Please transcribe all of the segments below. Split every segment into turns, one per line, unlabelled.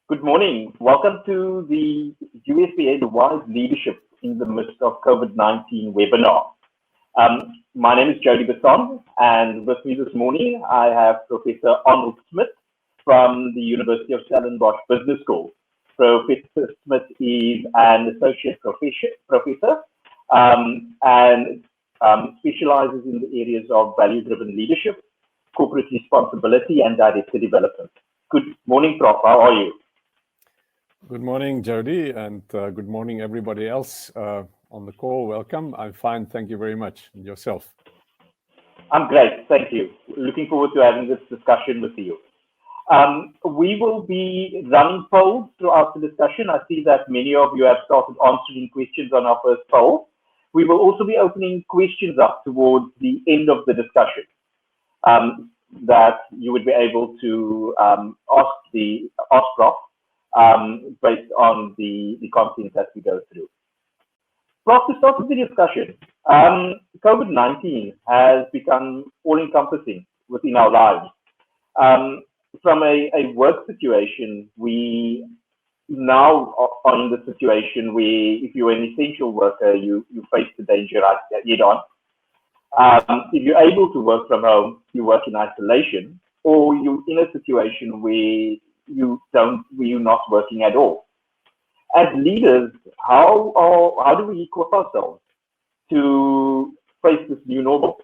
Good morning. Welcome to the USPA, the Wise Leadership in the Midst of COVID-19 webinar. My name is Jody Besson, and with me this morning, I have Professor Arnold Smit from the University of Stellenbosch Business School. Professor Smit is an associate professor and specializes in the areas of value-driven leadership, corporate responsibility, and director development. Good morning, Prof. How are you?
Good morning, Jody, and good morning, everybody else on the call. Welcome. I'm fine. Thank you very much. And yourself?
I'm great. Thank you. Looking forward to having this discussion with you. We will be running polls throughout the discussion. I see that many of you have started answering questions on our first poll. We will also be opening questions up towards the end of the discussion that you would be able to ask Prof based on the content that we go through. Prof, to start with the discussion, COVID-19 has become all-encompassing within our lives. From a work situation, we now are in the situation where if you're an essential worker, you face the danger head on. If you're able to work from home, you work in isolation, or you're in a situation where you're not working at all. As leaders, how do we equip ourselves to face this new normal?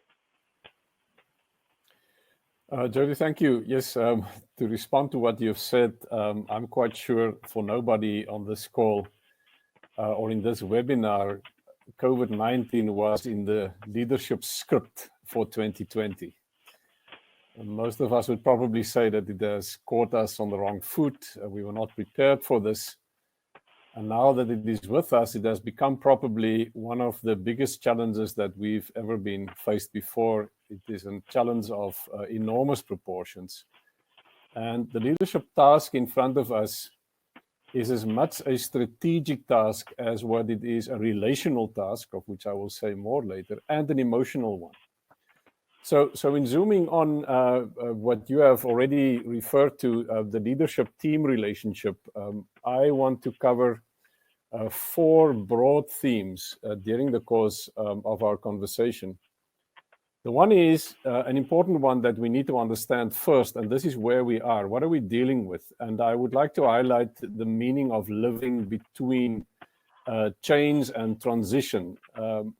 Jody, thank you. Yes, to respond to what you've said, I'm quite sure for nobody on this call or in this webinar, COVID-19 was in the leadership script for 2020. And most of us would probably say that it has caught us on the wrong foot. We were not prepared for this. And now that it is with us, it has become probably one of the biggest challenges that we've ever been faced before. It is a challenge of enormous proportions. And the leadership task in front of us is as much a strategic task as what it is a relational task, of which I will say more later, and an emotional one. So in zooming on what you have already referred to, the leadership team relationship, I want to cover 4 broad themes during the course of our conversation. The one is an important one that we need to understand first, and this is where we are. What are we dealing with? And I would like to highlight the meaning of living between change and transition.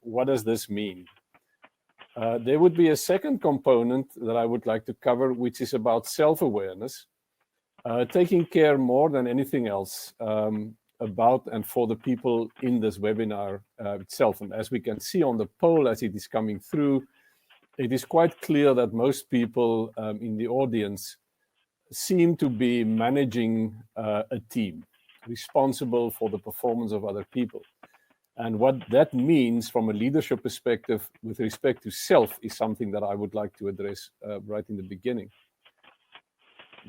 What does this mean? There would be a second component that I would like to cover, which is about self-awareness, taking care more than anything else about and for the people in this webinar itself. And as we can see on the poll as it is coming through, it is quite clear that most people in the audience seem to be managing a team responsible for the performance of other people. And what that means from a leadership perspective with respect to self is something that I would like to address right in the beginning.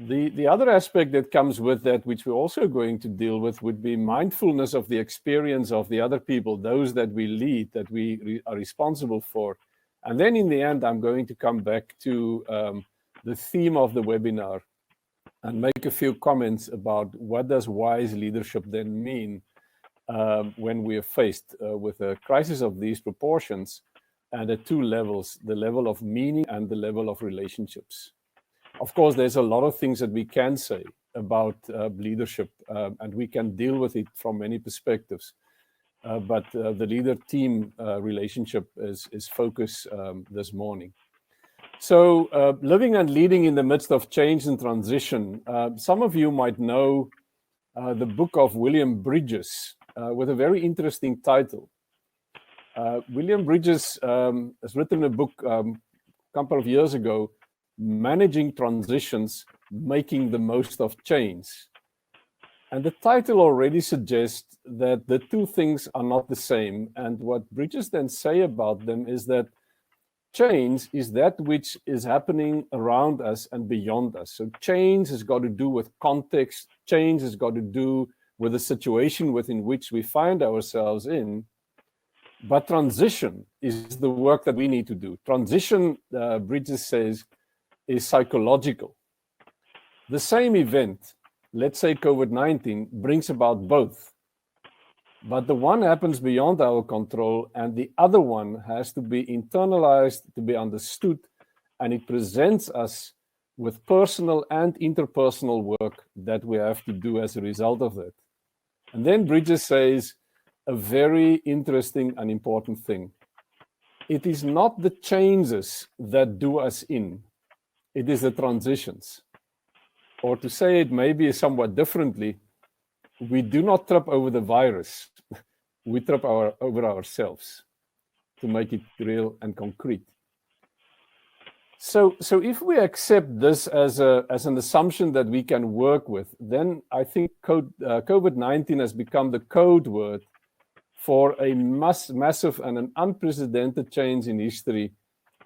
The other aspect that comes with that, which we're also going to deal with, would be mindfulness of the experience of the other people, those that we lead, that we are responsible for. And then in the end, I'm going to come back to the theme of the webinar and make a few comments about what does wise leadership then mean when we are faced with a crisis of these proportions and at 2 levels, the level of meaning and the level of relationships. Of course, there's a lot of things that we can say about leadership, and we can deal with it from many perspectives. But the leader-team relationship is focus this morning. So living and leading in the midst of change and transition. Some of you might know the book of William Bridges, with a very interesting title. William Bridges has written a book a couple of years ago, Managing Transitions, Making the Most of Change. And the title already suggests that the 2 things are not the same. And what Bridges then say about them is that change is that which is happening around us and beyond us. So change has got to do with context. Change has got to do with the situation within which we find ourselves in. But transition is the work that we need to do. Transition, Bridges says, is psychological. The same event let's say COVID-19, brings about both. But the one happens beyond our control, and the other one has to be internalized, to be understood, and it presents us with personal and interpersonal work that we have to do as a result of that. And then Bridges says a very interesting and important thing. It is not the changes that do us in, it is the transitions. Or to say it maybe somewhat differently, we do not trip over the virus, we trip over ourselves, to make it real and concrete. So if we accept this as an assumption that we can work with, then I think COVID-19 has become the code word for a massive and an unprecedented change in history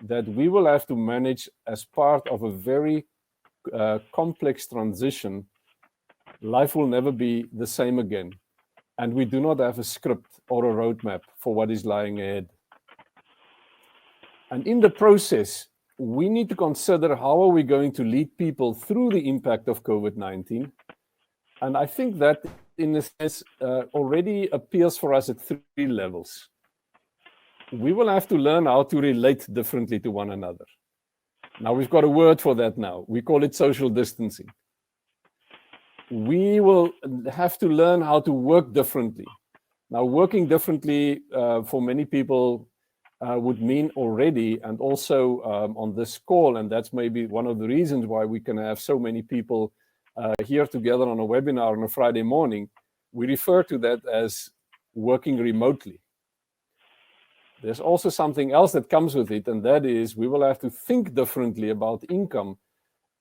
that we will have to manage as part of a very complex transition. Life will never be the same again, and we do not have a script or a roadmap for what is lying ahead. And in the process, we need to consider how are we going to lead people through the impact of COVID-19. And I think that, in a sense, already appears for us at 3 levels. We will have to learn how to relate differently to one another. Now, we've got a word for that now. We call it social distancing. We will have to learn how to work differently. Now, working differently for many people would mean already, and also on this call, and that's maybe one of the reasons why we can have so many people here together on a webinar on a Friday morning, we refer to that as working remotely. There's also something else that comes with it, and that is we will have to think differently about income.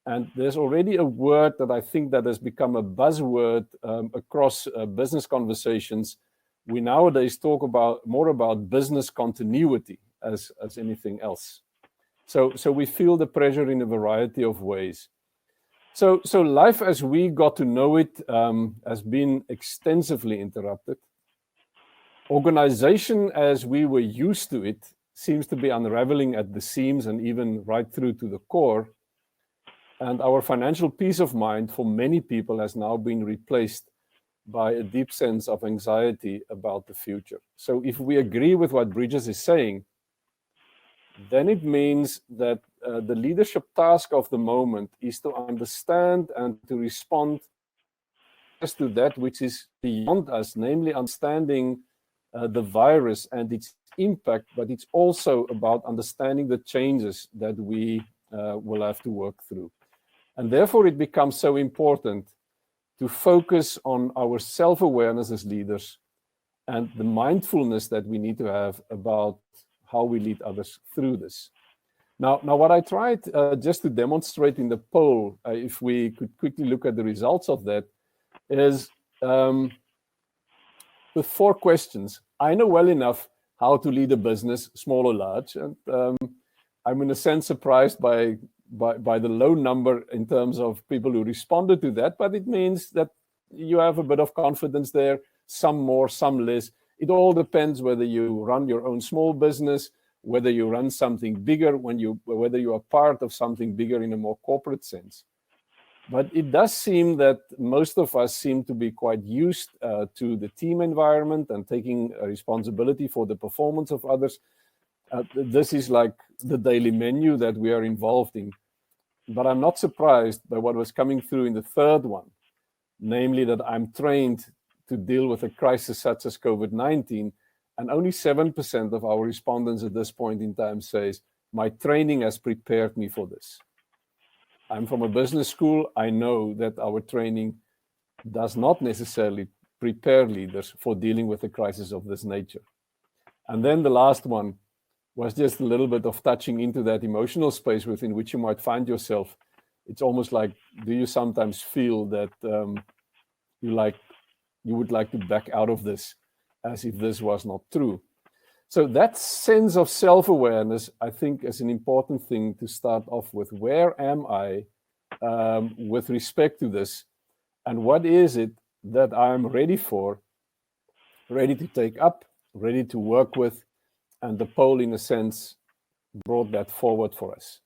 And there's already a word that I think that has become a buzzword across business conversations. We nowadays talk more about business continuity as anything else. So we feel the pressure in a variety of ways. So life as we got to know it has been extensively interrupted. Organization as we were used to it seems to be unraveling at the seams and even right through to the core. And our financial peace of mind for many people has now been replaced by a deep sense of anxiety about the future. So if we agree with what Bridges is saying, then it means that the leadership task of the moment is to understand and to respond to that which is beyond us, namely understanding the virus and its impact, but it's also about understanding the changes that we will have to work through. And therefore, it becomes so important to focus on our self-awareness as leaders and the mindfulness that we need to have about how we lead others through this. Now what I tried just to demonstrate in the poll, if we could quickly look at the results of that, is with 4 questions. I know well enough how to lead a business, small or large, and I'm in a sense surprised by the low number in terms of people who responded to that, but it means that you have a bit of confidence there, some more, some less. It all depends whether you run your own small business, whether you run something bigger, whether you are part of something bigger in a more corporate sense. But it does seem that most of us seem to be quite used to the team environment and taking responsibility for the performance of others. This is like the daily menu that we are involved in. But I'm not surprised by what was coming through in the 3rd one, namely that I'm trained to deal with a crisis such as COVID-19, and only 7% of our respondents at this point in time says, my training has prepared me for this. I'm from a business school. I know that our training does not necessarily prepare leaders for dealing with a crisis of this nature. And then the last one was just a little bit of touching into that emotional space within which you might find yourself. It's almost like, do you sometimes feel that you would like to back out of this as if this was not true? So that sense of self-awareness, I think, is an important thing to start off with. Where am I with respect to this? And what is it that I'm ready for, ready to take up, ready to work with? And the poll, in a sense, brought that forward for us,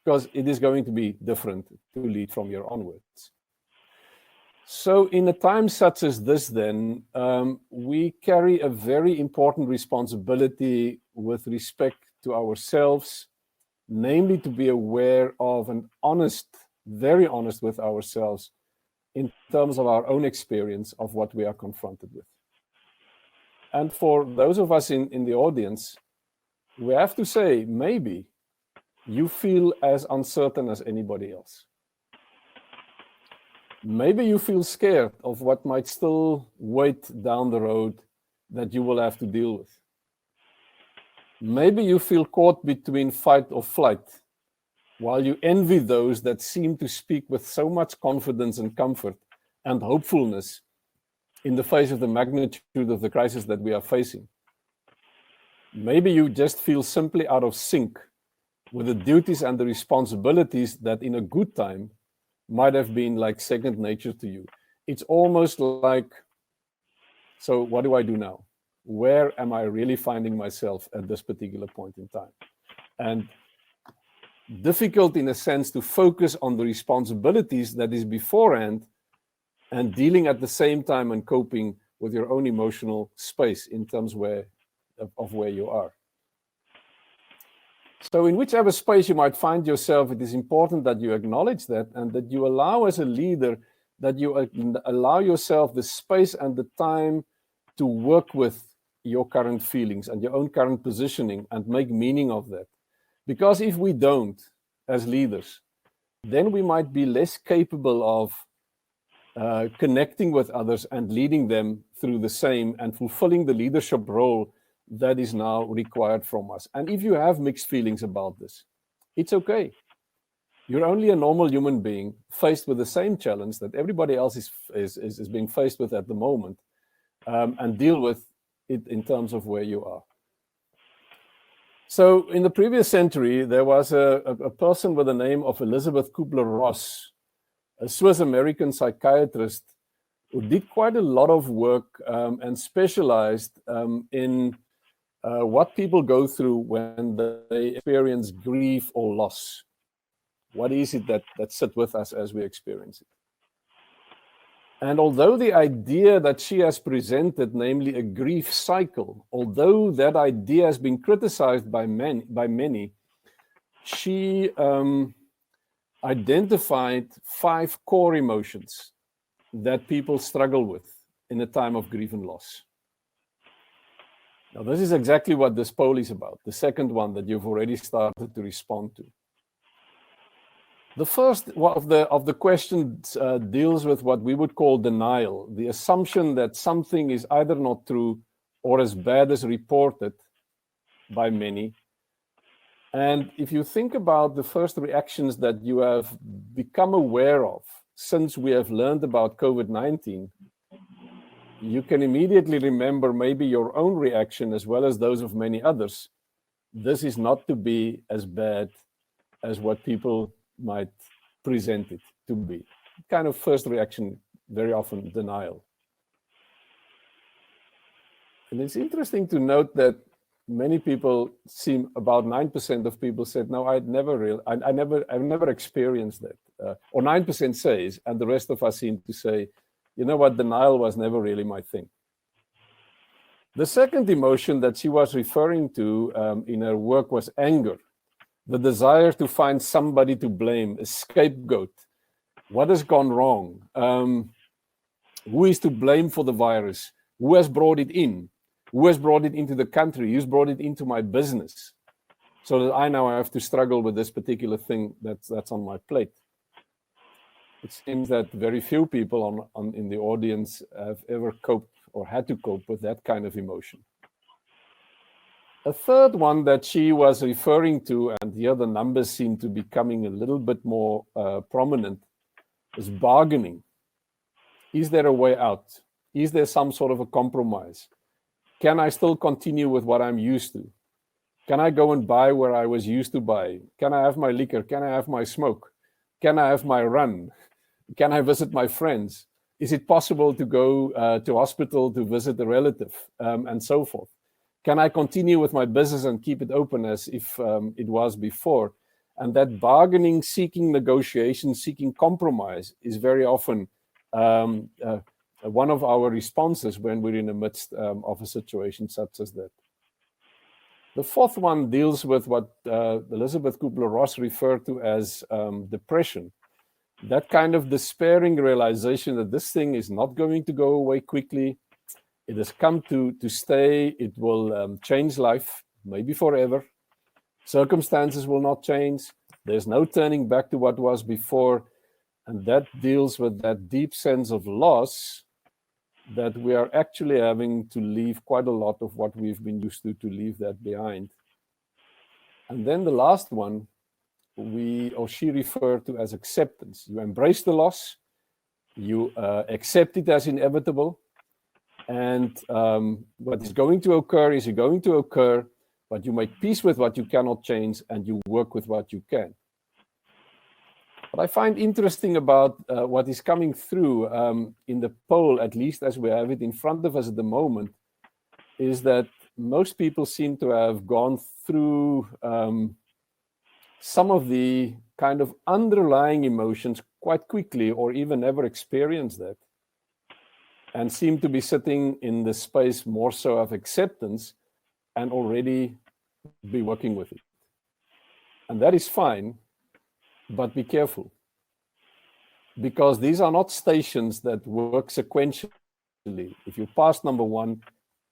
because it is going to be different to lead from here onwards. So in a time such as this, then, we carry a very important responsibility with respect to ourselves, namely to be aware of and honest, very honest with ourselves in terms of our own experience of what we are confronted with. And for those of us in the audience, we have to say, maybe you feel as uncertain as anybody else. Maybe you feel scared of what might still wait down the road that you will have to deal with. Maybe you feel caught between fight or flight, while you envy those that seem to speak with so much confidence and comfort and hopefulness in the face of the magnitude of the crisis that we are facing. Maybe you just feel simply out of sync with the duties and the responsibilities that in a good time might have been like second nature to you. It's almost like, so what do I do now? Where am I really finding myself at this particular point in time? And difficult in a sense to focus on the responsibilities that is beforehand and dealing at the same time and coping with your own emotional space in terms of where you are. So in whichever space you might find yourself, it is important that you acknowledge that and that you allow as a leader, that you allow yourself the space and the time to work with your current feelings and your own current positioning and make meaning of that. Because if we don't, as leaders, then we might be less capable of connecting with others and leading them through the same and fulfilling the leadership role that is now required from us. And if you have mixed feelings about this, it's okay. You're only a normal human being faced with the same challenge that everybody else is being faced with at the moment, and deal with it in terms of where you are. So in the previous century, there was a person with the name of Elizabeth Kubler-Ross, a Swiss-American psychiatrist who did quite a lot of work and specialized in what people go through when they experience grief or loss. What is it that sits with us as we experience it? And although the idea that she has presented, namely a grief cycle, although that idea has been criticized by many, she identified 5 core emotions that people struggle with in a time of grief and loss. Now, this is exactly what this poll is about, the second one that you've already started to respond to. The first of the questions deals with what we would call denial, the assumption that something is either not true or as bad as reported by many. And if you think about the first reactions that you have become aware of since we have learned about COVID-19, you can immediately remember maybe your own reaction as well as those of many others. This is not to be as bad as what people might present it to be. Kind of first reaction, very often denial. And it's interesting to note that many people about 9% of people said, no, I've never experienced that. Or 9% says, and the rest of us seem to say, you know what, denial was never really my thing. The second emotion that she was referring to in her work was anger, the desire to find somebody to blame, a scapegoat. What has gone wrong? Who is to blame for the virus? Who has brought it in? Who has brought it into the country? Who's brought it into my business? So that I now have to struggle with this particular thing that's on my plate. It seems that very few people in the audience have ever coped or had to cope with that kind of emotion. A third one that she was referring to, and here the numbers seem to be becoming a little bit more prominent, is bargaining. Is there a way out? Is there some sort of a compromise? Can I still continue with what I'm used to? Can I go and buy where I was used to buy? Can I have my liquor? Can I have my smoke? Can I have my run? Can I visit my friends? Is it possible to go to hospital to visit a relative, and so forth? Can I continue with my business and keep it open as if it was before? And that bargaining, seeking negotiation, seeking compromise is very often one of our responses when we're in the midst of a situation such as that. The fourth one deals with what Elizabeth Kubler-Ross referred to as depression. That kind of despairing realization that this thing is not going to go away quickly. It has come to stay. It will change life, maybe forever. Circumstances will not change. There's no turning back to what was before. And that deals with that deep sense of loss that we are actually having to leave quite a lot of what we've been used to leave that behind. And then the last one, she referred to as acceptance. You embrace the loss, you accept it as inevitable, and what is going to occur is going to occur, but you make peace with what you cannot change and you work with what you can. What I find interesting about what is coming through in the poll, at least as we have it in front of us at the moment, is that most people seem to have gone through some of the kind of underlying emotions quite quickly or even never experienced that, and seem to be sitting in the space more so of acceptance and already be working with it. And that is fine. But be careful, because these are not stations that work sequentially. If you pass number 1,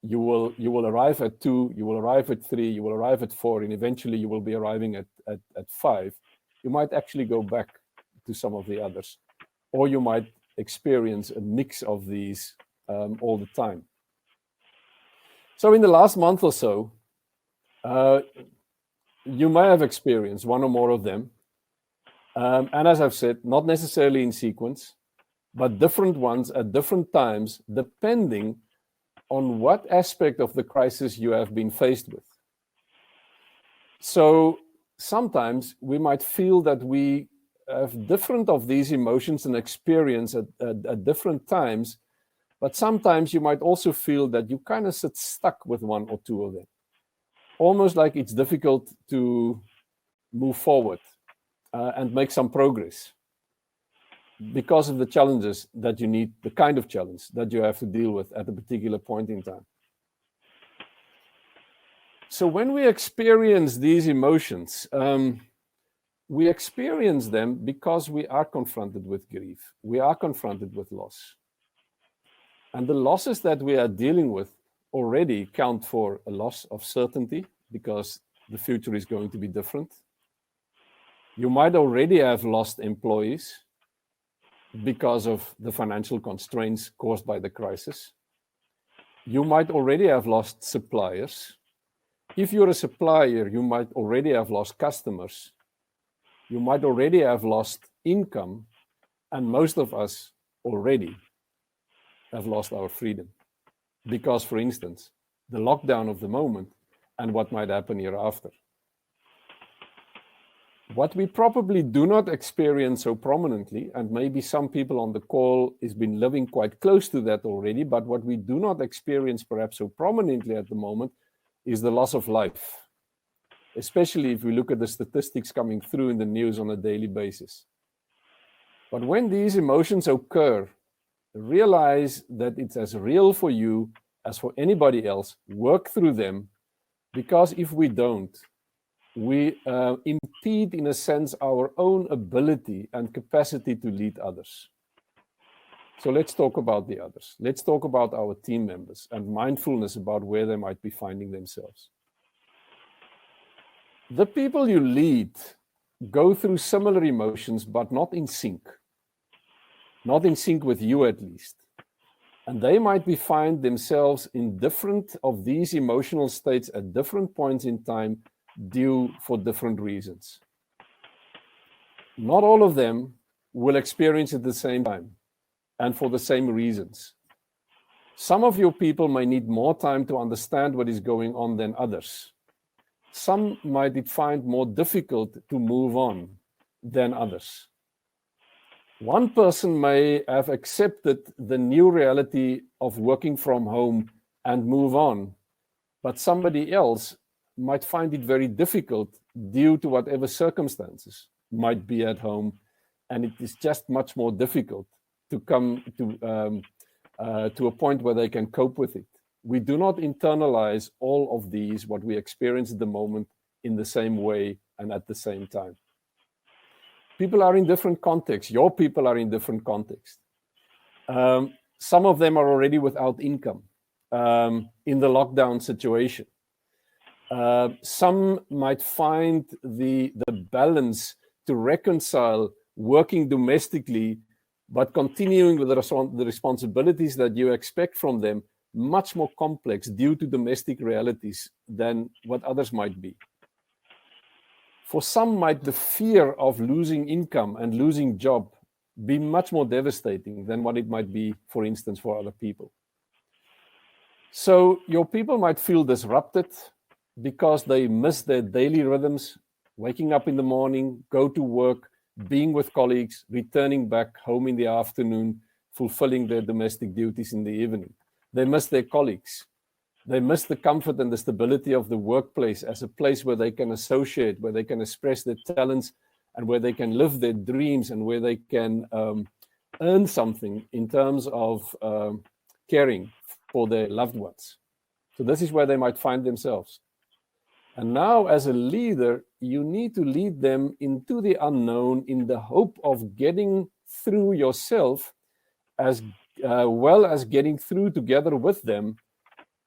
you will arrive at 2, you will arrive at 3, you will arrive at 4, and eventually you will be arriving at 5. You might actually go back to some of the others, or you might experience a mix of these all the time. So in the last month or so, you may have experienced one or more of them. And as I've said, not necessarily in sequence, but different ones at different times, depending on what aspect of the crisis you have been faced with. So sometimes we might feel that we have different of these emotions and experience at different times, but sometimes you might also feel that you kind of sit stuck with one or two of them, almost like it's difficult to move forward and make some progress because of the challenges that you need, the kind of challenge that you have to deal with at a particular point in time. So when we experience these emotions, we experience them because we are confronted with grief. We are confronted with loss. And the losses that we are dealing with already count for a loss of certainty because the future is going to be different. You might already have lost employees because of the financial constraints caused by the crisis. You might already have lost suppliers. If you're a supplier, you might already have lost customers. You might already have lost income. And most of us already have lost our freedom. Because, for instance, the lockdown of the moment and what might happen hereafter. What we probably do not experience so prominently, and maybe some people on the call has been living quite close to that already, but what we do not experience perhaps so prominently at the moment is the loss of life, especially if we look at the statistics coming through in the news on a daily basis. But when these emotions occur, realize that it's as real for you as for anybody else. Work through them, because if we don't, we impede, in a sense, our own ability and capacity to lead others. So let's talk about the others. Let's talk about our team members and mindfulness about where they might be finding themselves. The people you lead go through similar emotions, but not in sync. Not in sync with you, at least. And they might find themselves in different of these emotional states at different points in time, due for different reasons. Not all of them will experience it at the same time and for the same reasons. Some of your people may need more time to understand what is going on than others. Some might find more difficult to move on than others. One person may have accepted the new reality of working from home and move on, but somebody else might find it very difficult due to whatever circumstances might be at home, and it is just much more difficult to come to a point where they can cope with it. We do not internalize all of these, what we experience at the moment, in the same way and at the same time. People are in different contexts. Your people are in different contexts. Some of them are already without income in the lockdown situation. Some might find the balance to reconcile working domestically, but continuing with the responsibilities that you expect from them much more complex due to domestic realities than what others might be. For some, might the fear of losing income and losing job be much more devastating than what it might be, for instance, for other people. So your people might feel disrupted because they miss their daily rhythms, waking up in the morning, go to work, being with colleagues, returning back home in the afternoon, fulfilling their domestic duties in the evening. They miss their colleagues. They miss the comfort and the stability of the workplace as a place where they can associate, where they can express their talents, and where they can live their dreams, and where they can earn something in terms of caring for their loved ones. So this is where they might find themselves. And now, as a leader, you need to lead them into the unknown in the hope of getting through yourself, as well as getting through together with them,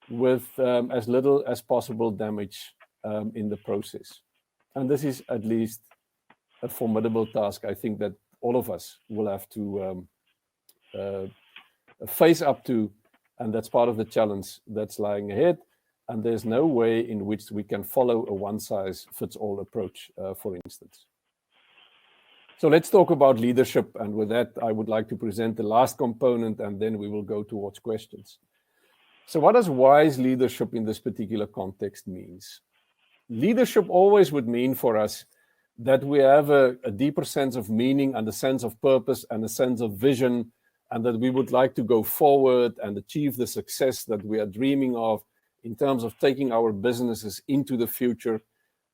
with as little as possible damage in the process. And this is at least a formidable task, I think, that all of us will have to face up to, and that's part of the challenge that's lying ahead. And there's no way in which we can follow a one-size-fits-all approach, for instance. So let's talk about leadership. And with that, I would like to present the last component, and then we will go towards questions. So what does wise leadership in this particular context means? Leadership always would mean for us that we have a deeper sense of meaning and a sense of purpose and a sense of vision, and that we would like to go forward and achieve the success that we are dreaming of in terms of taking our businesses into the future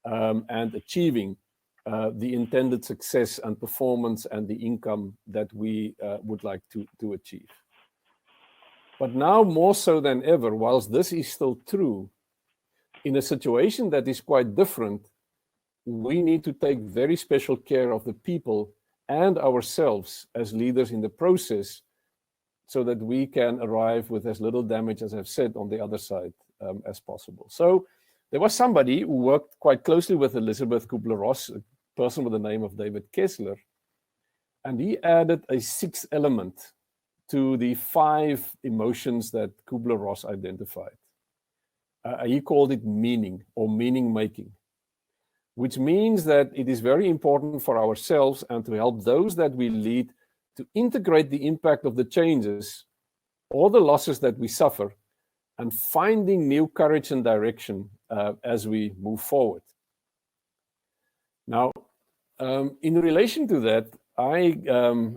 and achieving the intended success and performance and the income that we would like to achieve. But now more so than ever, whilst this is still true, in a situation that is quite different, we need to take very special care of the people and ourselves as leaders in the process, so that we can arrive with as little damage, as I've said, on the other side as possible. So there was somebody who worked quite closely with Elizabeth Kubler-Ross, a person with the name of David Kessler, and he added a sixth element to the 5 emotions that Kubler-Ross identified. He called it meaning, or meaning making, which means that it is very important for ourselves and to help those that we lead to integrate the impact of the changes or the losses that we suffer, and finding new courage and direction as we move forward. Now, in relation to that, I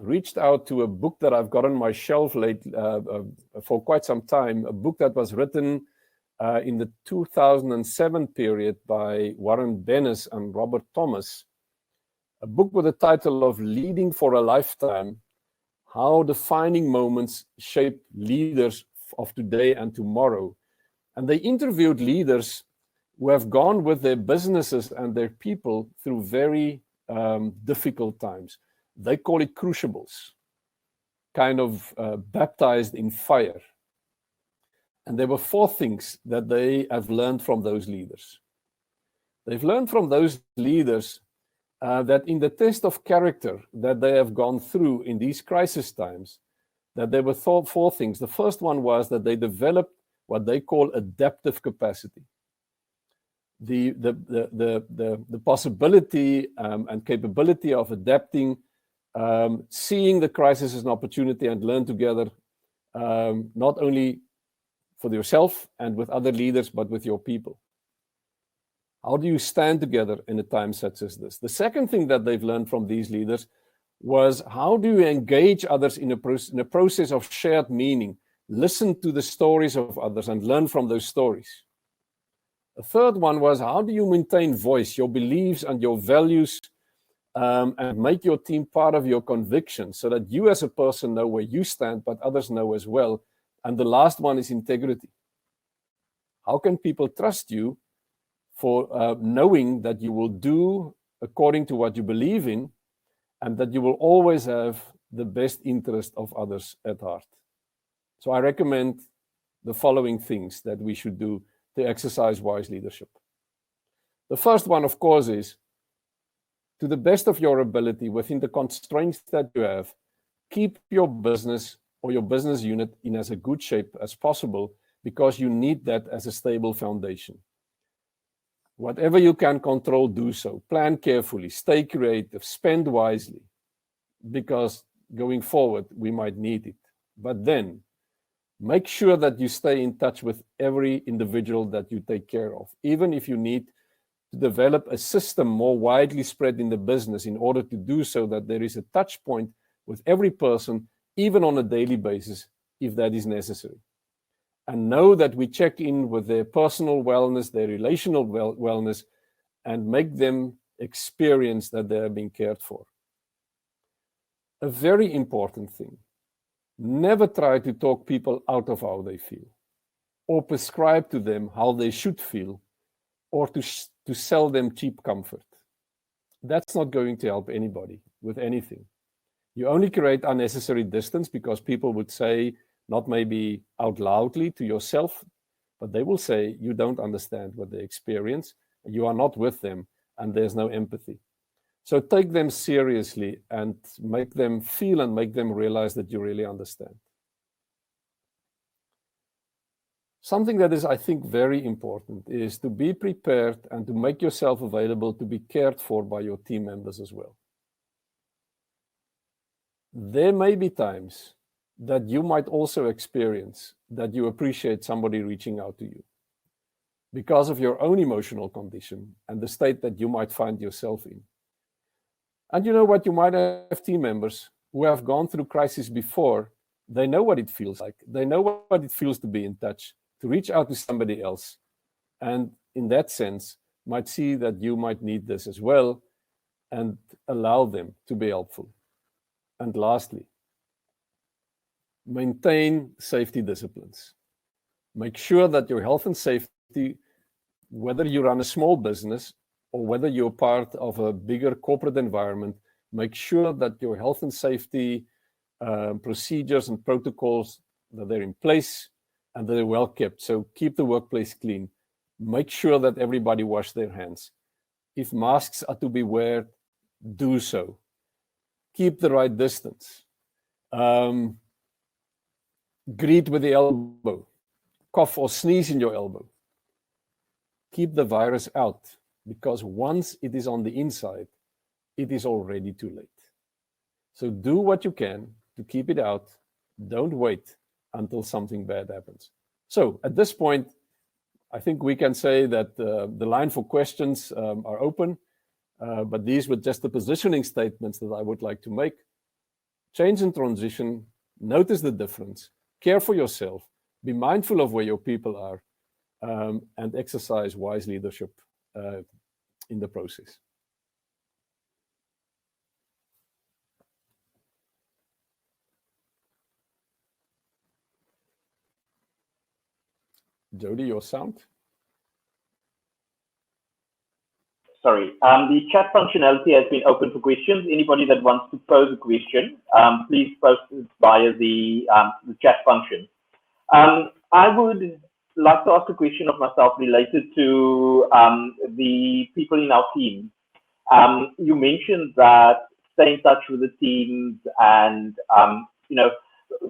reached out to a book that I've got on my shelf for quite some time, a book that was written in the 2007 period by Warren Bennis and Robert Thomas, a book with the title of Leading for a Lifetime: How Defining Moments Shape Leaders of Today and Tomorrow. And they interviewed leaders who have gone with their businesses and their people through very difficult times. They call it crucibles, kind of baptized in fire. And there were 4 things that they have learned from those leaders. They've learned from those leaders that in the test of character that they have gone through in these crisis times, that there were 4 things. The first one was that they developed what they call adaptive capacity. The possibility and capability of adapting, seeing the crisis as an opportunity and learn together, not only for yourself and with other leaders, but with your people. How do you stand together in a time such as this? The second thing that they've learned from these leaders was, how do you engage others in a process of shared meaning? Listen to the stories of others and learn from those stories. The third one was, how do you maintain voice, your beliefs and your values and make your team part of your conviction so that you as a person know where you stand, but others know as well. And the last one is integrity. How can people trust you for knowing that you will do according to what you believe in and that you will always have the best interest of others at heart? So I recommend the following things that we should do to exercise wise leadership. The first one, of course, is to the best of your ability, within the constraints that you have, keep your business or your business unit in as a good shape as possible, because you need that as a stable foundation. Whatever you can control, do so. Plan carefully, stay creative, spend wisely, because going forward, we might need it. But then, make sure that you stay in touch with every individual that you take care of, even if you need to develop a system more widely spread in the business in order to do so that there is a touch point with every person, even on a daily basis, if that is necessary. And know that we check in with their personal wellness, their relational wellness, and make them experience that they are being cared for. A very important thing, never try to talk people out of how they feel, or prescribe to them how they should feel, or to sell them cheap comfort. That's not going to help anybody with anything. You only create unnecessary distance, because people would say, not maybe out loudly to yourself, but they will say you don't understand what they experience, you are not with them, and there's no empathy. So take them seriously and make them feel and make them realize that you really understand. Something that is, I think, very important is to be prepared and to make yourself available to be cared for by your team members as well. There may be times that you might also experience that you appreciate somebody reaching out to you because of your own emotional condition and the state that you might find yourself in. And you know what? You might have team members who have gone through crisis before. They know what it feels like. They know what it feels to be in touch, to reach out to somebody else. And in that sense, might see that you might need this as well and allow them to be helpful. And lastly, maintain safety disciplines. Make sure that your health and safety, whether you run a small business or whether you're part of a bigger corporate environment, make sure that your health and safety procedures and protocols, that they're in place and that they're well kept. So keep the workplace clean. Make sure that everybody wash their hands. If masks are to be worn, do so. Keep the right distance. Greet with the elbow. Cough or sneeze in your elbow. Keep the virus out, because once it is on the inside, it is already too late. So do what you can to keep it out. Don't wait until something bad happens. So at this point, I think we can say that the line for questions are open, but these were just the positioning statements that I would like to make. Change and transition, notice the difference, care for yourself, be mindful of where your people are, and exercise wise leadership in the process. Jody, your sound?
Sorry, the chat functionality has been open for questions. Anybody that wants to pose a question, please post it via the chat function. I would like to ask a question of myself related to the people in our team. You mentioned that stay in touch with the teams, and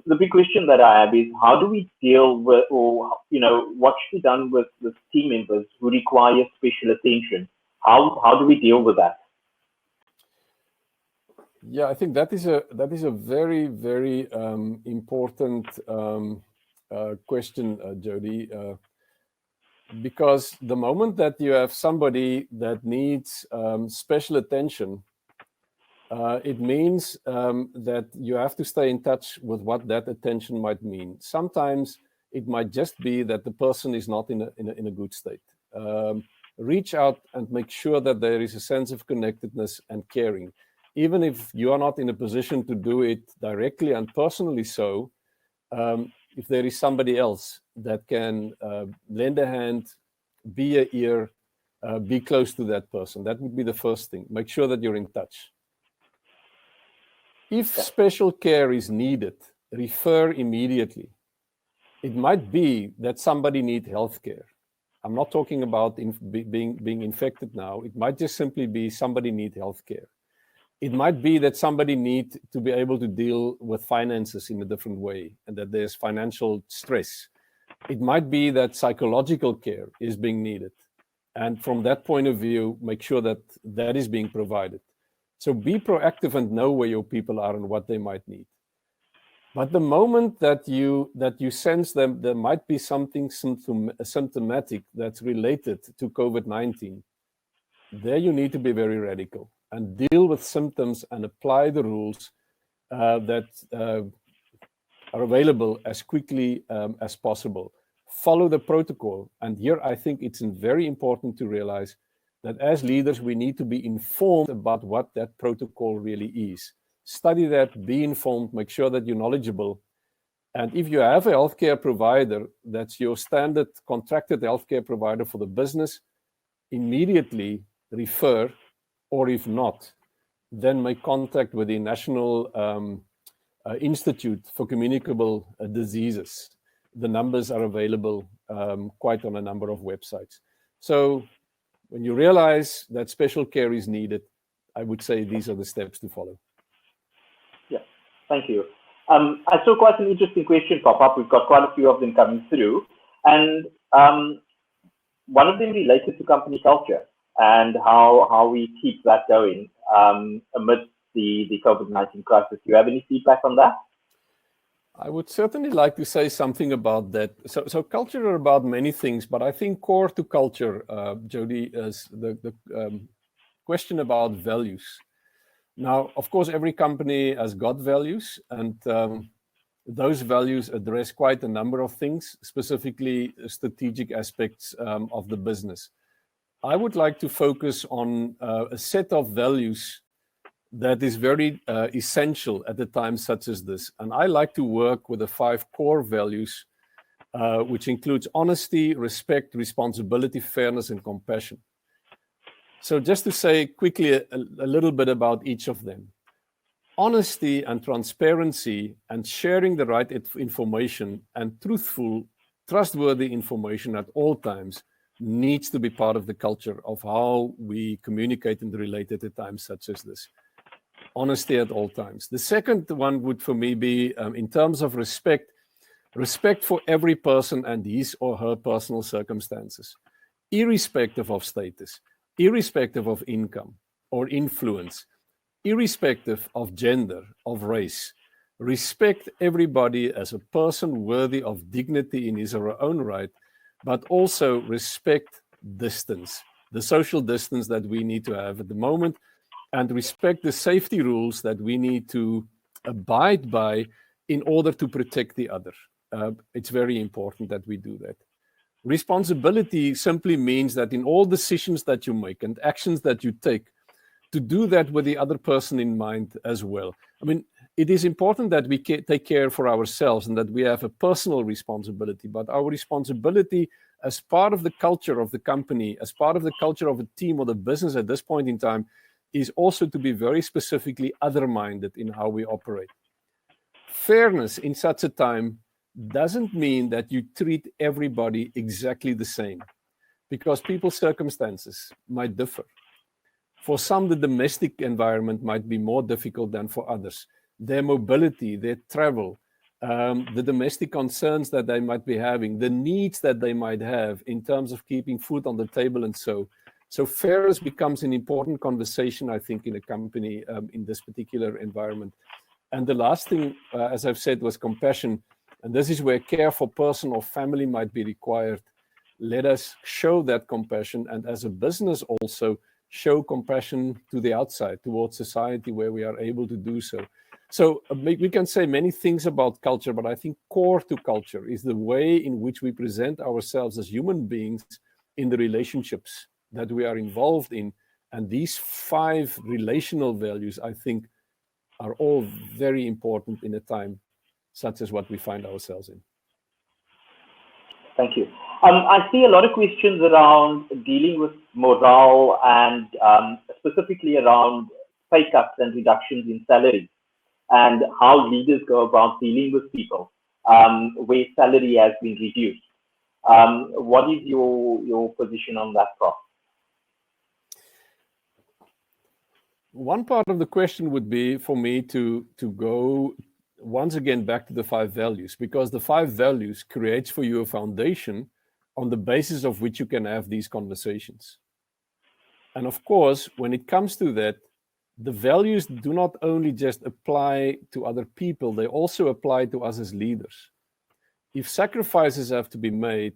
the big question that I have is, how do we deal with, or what should be done with team members who require special attention? How do we deal with that?
Yeah, I think that is a very, very important question, Jody, because the moment that you have somebody that needs special attention, it means that you have to stay in touch with what that attention might mean. Sometimes it might just be that the person is not in a good state. reach out and make sure that there is a sense of connectedness and caring. Even if you are not in a position to do it directly and personally so, if there is somebody else that can lend a hand, be an ear, be close to that person, that would be the first thing. Make sure that you're in touch. If special care is needed, refer immediately. It might be that somebody needs health care. I'm not talking about being infected now. It might just simply be somebody needs health care. It might be that somebody needs to be able to deal with finances in a different way and that there's financial stress. It might be that psychological care is being needed. And from that point of view, make sure that that is being provided. So be proactive and know where your people are and what they might need. But the moment that you sense them, there might be something symptomatic that's related to COVID-19, there you need to be very radical and deal with symptoms and apply the rules that are available as quickly as possible. Follow the protocol. And here I think it's very important to realize that as leaders, we need to be informed about what that protocol really is. Study that, be informed, make sure that you're knowledgeable. And if you have a healthcare provider, that's your standard contracted healthcare provider for the business, immediately refer, or if not, then make contact with the National Institute for Communicable Diseases. The numbers are available quite on a number of websites. So when you realize that special care is needed, I would say these are the steps to follow.
Yeah, thank you. I saw quite an interesting question pop up. We've got quite a few of them coming through. And one of them related to company culture and how we keep that going amidst the COVID-19 crisis. Do you have any feedback on that?
I would certainly like to say something about that. So culture are about many things, but I think core to culture, Jody, is the question about values. Now, of course, every company has got values, and those values address quite a number of things, specifically strategic aspects of the business. I would like to focus on a set of values that is very essential at a time such as this. And I like to work with the 5 core values, which includes honesty, respect, responsibility, fairness, and compassion. So just to say quickly a little bit about each of them. Honesty and transparency and sharing the right information and truthful, trustworthy information at all times needs to be part of the culture of how we communicate and relate at a time such as this. Honesty at all times. The second one would for me be in terms of respect for every person and his or her personal circumstances, irrespective of status, irrespective of income or influence, irrespective of gender, of race. Respect everybody as a person worthy of dignity in his or her own right, but also respect distance, the social distance that we need to have at the moment, and respect the safety rules that we need to abide by in order to protect the other. It's very important that we do that. Responsibility simply means that in all decisions that you make and actions that you take, to do that with the other person in mind as well. I mean, it is important that we take care for ourselves and that we have a personal responsibility, but our responsibility as part of the culture of the company, as part of the culture of a team or the business at this point in time, is also to be very specifically other-minded in how we operate. Fairness in such a time doesn't mean that you treat everybody exactly the same, because people's circumstances might differ. For some, the domestic environment might be more difficult than for others. Their mobility, their travel, the domestic concerns that they might be having, the needs that they might have in terms of keeping food on the table and so. So fairness becomes an important conversation, I think, in a company in this particular environment. And the last thing, as I've said, was compassion. And this is where care for person or family might be required. Let us show that compassion, and as a business also show compassion to the outside, towards society where we are able to do so. So we can say many things about culture, but I think core to culture is the way in which we present ourselves as human beings in the relationships that we are involved in. And these 5 relational values, I think, are all very important in a time such as what we find ourselves in.
Thank you. I see a lot of questions around dealing with morale and specifically around pay cuts and reductions in salary, and how leaders go about dealing with people where salary has been reduced. What is your position on that, Prof?
One part of the question would be for me to go once again back to the 5 values, because the 5 values creates for you a foundation on the basis of which you can have these conversations. And of course, when it comes to that, the values do not only just apply to other people, they also apply to us as leaders. If sacrifices have to be made,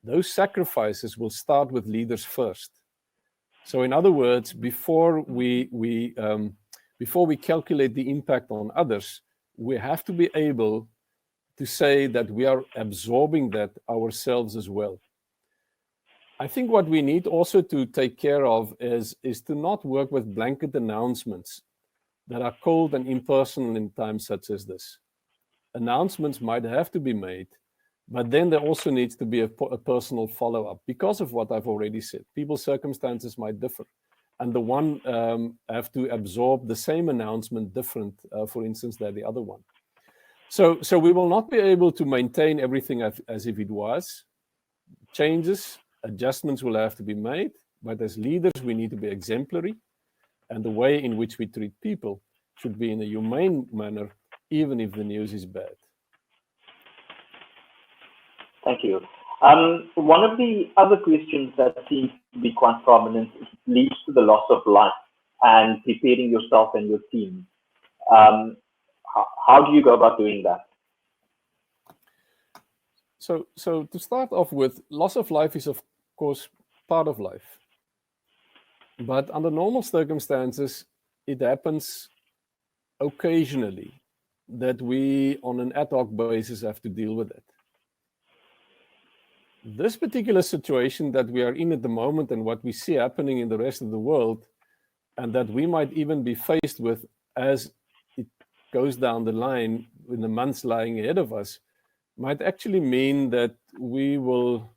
those sacrifices will start with leaders first. So in other words, before we calculate the impact on others, we have to be able to say that we are absorbing that ourselves as well. I think what we need also to take care of is to not work with blanket announcements that are cold and impersonal in times such as this. Announcements might have to be made, but then there also needs to be a personal follow-up because of what I've already said. People's circumstances might differ, and the one have to absorb the same announcement different, for instance, than the other one. So we will not be able to maintain everything as if it was. Changes, adjustments will have to be made, but as leaders, we need to be exemplary, and the way in which we treat people should be in a humane manner, even if the news is bad.
Thank you. One of the other questions that seems to be quite prominent leads to the loss of life and preparing yourself and your team. How do you go about doing that?
So to start off with, loss of life is, of course, part of life. But under normal circumstances, it happens occasionally that we, on an ad hoc basis, have to deal with it. This particular situation that we are in at the moment and what we see happening in the rest of the world, and that we might even be faced with as it goes down the line in the months lying ahead of us, might actually mean that we will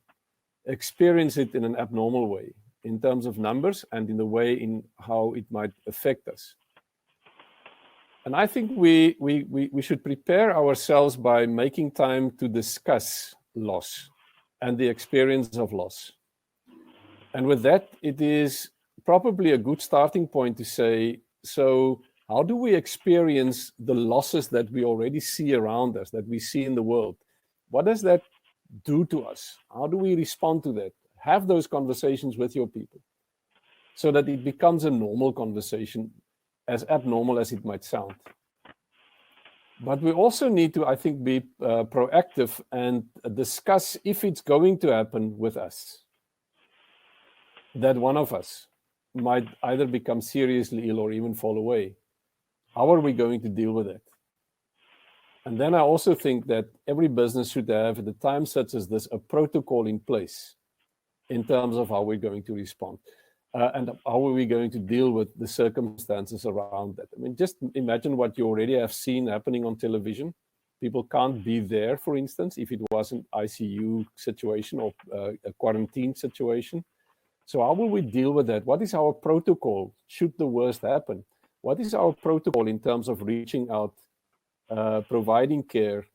experience it in an abnormal way in terms of numbers and in the way in how it might affect us. And I think we should prepare ourselves by making time to discuss loss and the experience of loss. And with that, it is probably a good starting point to say, so how do we experience the losses that we already see around us, that we see in the world? What does that do to us? How do we respond to that? Have those conversations with your people so that it becomes a normal conversation, as abnormal as it might sound. But we also need to, I think, be proactive and discuss if it's going to happen with us, that one of us might either become seriously ill or even fall away. How are we going to deal with it? And then I also think that every business should have, at a time such as this, a protocol in place in terms of how we're going to respond. And how are we going to deal with the circumstances around that? I mean, just imagine what you already have seen happening on television. People can't be there, for instance, if it was an ICU situation or a quarantine situation. So how will we deal with that? What is our protocol should the worst happen? What is our protocol in terms of reaching out, providing care,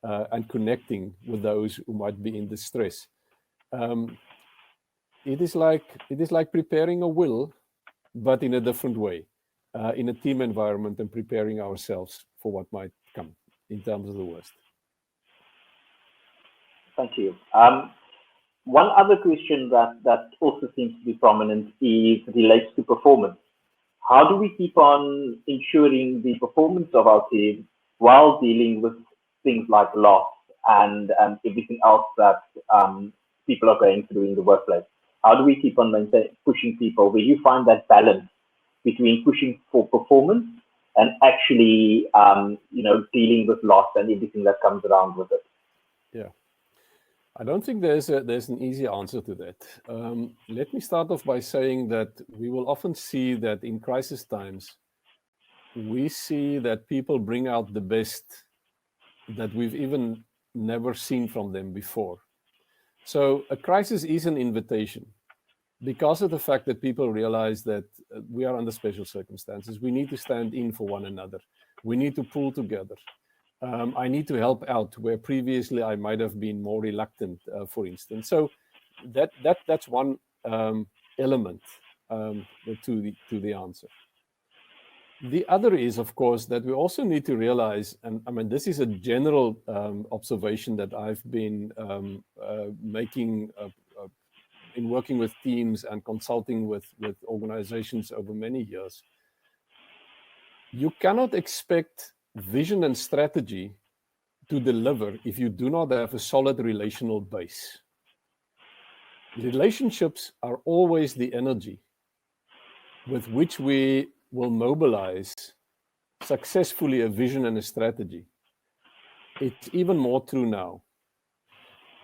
and connecting with those who might be in distress? It is like preparing a will, but in a different way, in a team environment, and preparing ourselves for what might come in terms of the worst.
Thank you. One other question that also seems to be prominent relates to performance. How do we keep on ensuring the performance of our team while dealing with things like loss and everything else that people are going through in the workplace? How do we keep on pushing people? Where you find that balance between pushing for performance and actually, dealing with loss and everything that comes around with it?
Yeah, I don't think there's an easy answer to that. Let me start off by saying that we will often see that in crisis times, we see that people bring out the best that we've even never seen from them before. So a crisis is an invitation because of the fact that people realize that we are under special circumstances. We need to stand in for one another. We need to pull together. I need to help out where previously I might have been more reluctant, for instance. So that's one element to the answer. The other is, of course, that we also need to realize, and I mean, this is a general observation that I've been making in working with teams and consulting with organizations over many years. You cannot expect vision and strategy to deliver if you do not have a solid relational base. Relationships are always the energy with which we will mobilize successfully a vision and a strategy. It's even more true now.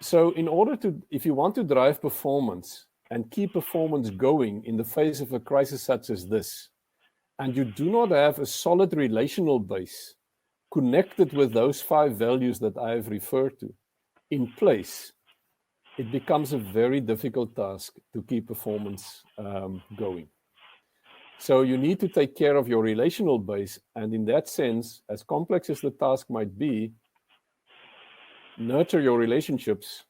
So in order to, if you want to drive performance and keep performance going in the face of a crisis such as this, and you do not have a solid relational base connected with those 5 values that I have referred to in place, it becomes a very difficult task to keep performance going. So you need to take care of your relational base. And in that sense, as complex as the task might be, nurture your relationships,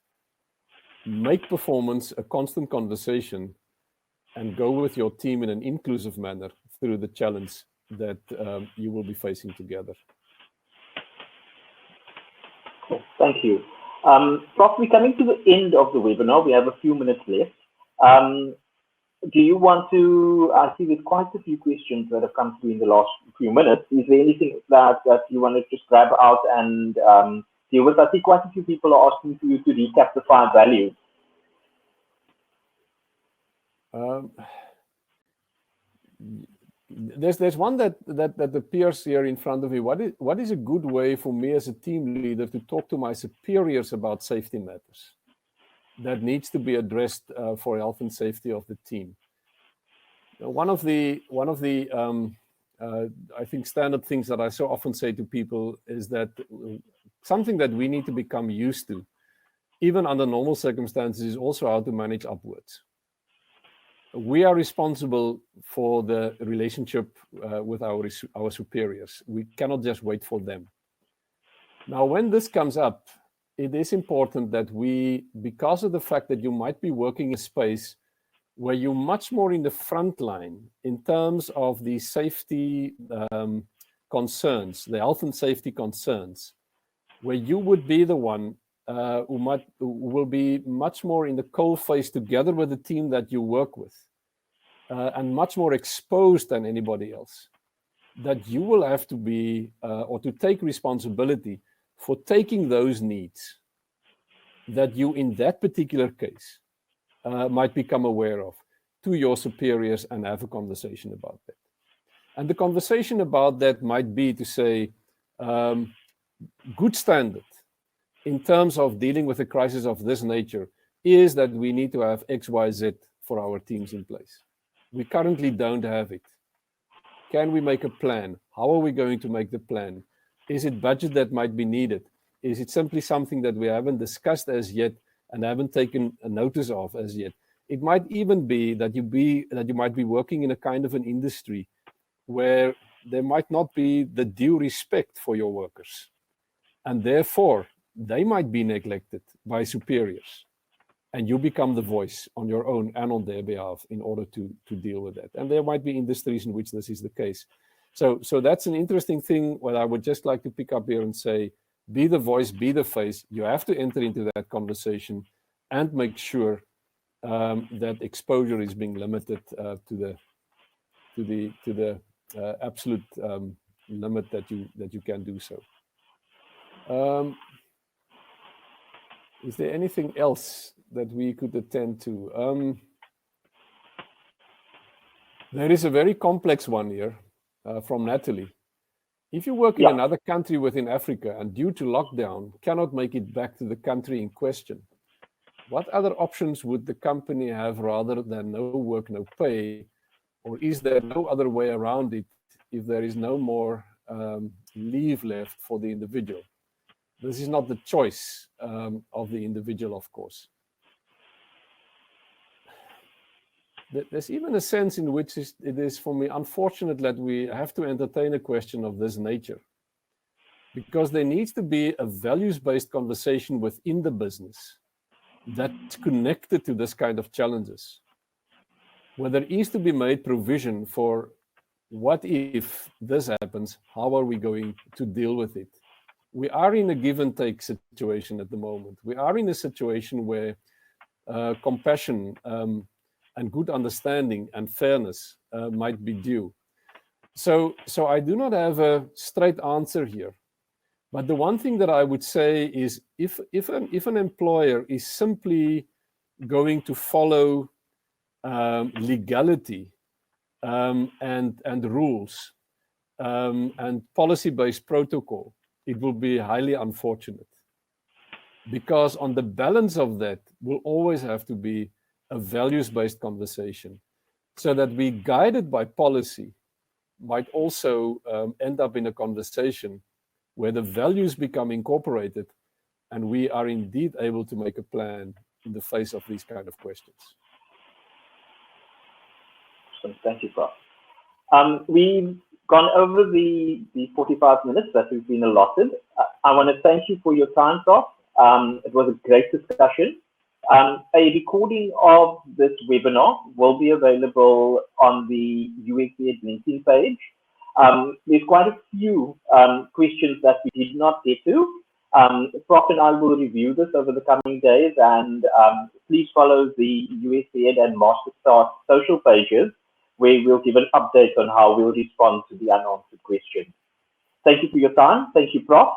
make performance a constant conversation, and go with your team in an inclusive manner through the challenge that you will be facing together.
Cool. Thank you. Prof, we're coming to the end of the webinar. We have a few minutes left. Do you want to, I see there's quite a few questions that have come through in the last few minutes. Is there anything that you want to just grab out and deal with? I see quite a few people are asking for you to recap the 5 values.
There's one that appears here in front of me. What is a good way for me as a team leader to talk to my superiors about safety matters that needs to be addressed for health and safety of the team? One of the I think standard things that I so often say to people is that something that we need to become used to, even under normal circumstances, is also how to manage upwards. We are responsible for the relationship with our superiors. We cannot just wait for them. Now, when this comes up, it is important that we, because of the fact that you might be working in a space where you're much more in the front line in terms of the safety concerns, the health and safety concerns, where you would be the one who will be much more in the coal face together with the team that you work with, and much more exposed than anybody else, that you will have to be, or to take responsibility for taking those needs that you in that particular case might become aware of to your superiors and have a conversation about that. And the conversation about that might be to say, good standard in terms of dealing with a crisis of this nature is that we need to have X, Y, Z for our teams in place. We currently don't have it. Can we make a plan? How are we going to make the plan? Is it budget that might be needed? Is it simply something that we haven't discussed as yet and haven't taken a notice of as yet? It might even be that you might be working in a kind of an industry where there might not be the due respect for your workers, and therefore they might be neglected by superiors, and you become the voice on your own and on their behalf in order to deal with that. And there might be industries in which this is the case. So that's an interesting thing. What I would just like to pick up here and say, be the voice, be the face. You have to enter into that conversation and make sure that exposure is being limited to the absolute limit that you can do so. Is there anything else that we could attend to? There is a very complex one here from Natalie. If you work in another country within Africa and due to lockdown cannot make it back to the country in question, what other options would the company have rather than no work, no pay? Or is there no other way around it if there is no more leave left for the individual? This is not the choice of the individual, of course. There's even a sense in which it is, for me, unfortunate that we have to entertain a question of this nature, because there needs to be a values-based conversation within the business that's connected to this kind of challenges, where there is to be made provision for what if this happens, how are we going to deal with it? We are in a give and take situation at the moment. We are in a situation where compassion and good understanding and fairness might be due. So I do not have a straight answer here. But the one thing that I would say is if an employer is simply going to follow legality and rules and policy-based protocol, it will be highly unfortunate. Because on the balance of that will always have to be a values-based conversation, so that we, guided by policy, might also end up in a conversation where the values become incorporated and we are indeed able to make a plan in the face of these kind of questions.
Thank you, Prof. We've gone over the 45 minutes that we've been allotted. I want to thank you for your time, Prof. It was a great discussion. A recording of this webinar will be available on the USAID LinkedIn page. There's quite a few questions that we did not get to. Prof and I will review this over the coming days, and please follow the USAID and MasterStart social pages, where we'll give an update on how we'll respond to the unanswered questions. Thank you for your time. Thank you, Prof.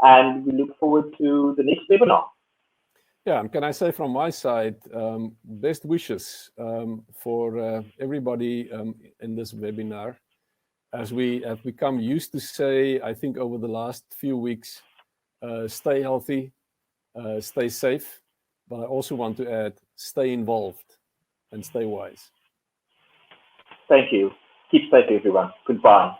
And we look forward to the next webinar.
Yeah, and can I say from my side, best wishes for everybody in this webinar. As we have become used to say, I think over the last few weeks, stay healthy, stay safe, but I also want to add, stay involved and stay wise.
Thank you. Keep safe, everyone. Goodbye.